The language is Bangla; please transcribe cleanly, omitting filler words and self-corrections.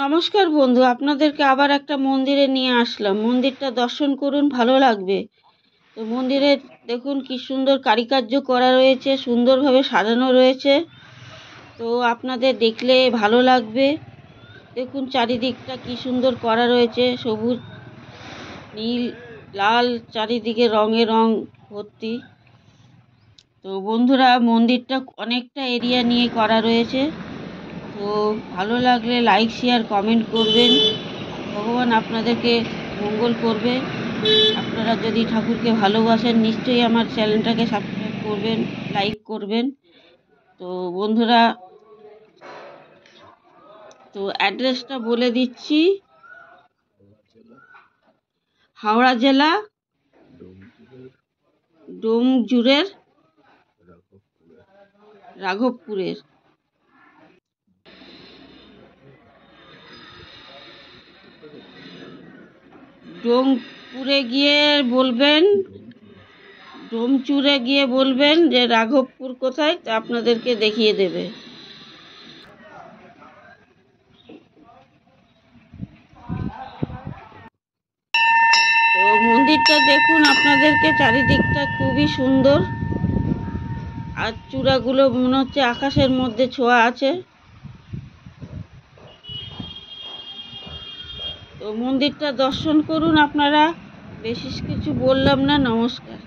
নমস্কার বন্ধু, আপনাদেরকে আবার একটা মন্দিরে নিয়ে আসলাম। মন্দিরটা দর্শন করুন, ভালো লাগবে। তো মন্দিরে দেখুন কি সুন্দর কারুকার্য করা রয়েছে, সুন্দরভাবে সাজানো রয়েছে। তো আপনাদের দেখলে ভালো লাগবে। দেখুন চারিদিকটা কি সুন্দর করা রয়েছে, সবুজ, নীল, লাল, চারিদিকে রঙে রং ভর্তি। তো বন্ধুরা, মন্দিরটা অনেকটা এরিয়া নিয়ে করা রয়েছে। তো ভালো লাগলে লাইক, শেয়ার, কমেন্ট করবেন। ভগবান আপনাদেরকে মঙ্গল করবে। আপনারা যদি ঠাকুরকে ভালোবাসেন নিশ্চয়ই আমার চ্যানেলটাকে সাবস্ক্রাইব করবেন, লাইক করবেন। তো বন্ধুরা, তো অ্যাড্রেসটা বলে দিচ্ছি। হাওড়া জেলা, ডোমজুড়ের রাঘবপুরের। ডোমপুরে গিয়ে বলবেন, ডোমচুরে গিয়ে বলবেন যে রাঘবপুর কোথায়, তা আপনাদেরকে দেখিয়ে দেবে। তো মন্দিরটা দেখুন, আপনাদেরকে চারিদিকটা খুবই সুন্দর। আর চূড়াগুলো মনে হচ্ছে আকাশের মধ্যে ছোঁয়া আছে। তো মন্দিরটা দর্শন করুন আপনারা। বেশি কিছু বললাম না, নমস্কার।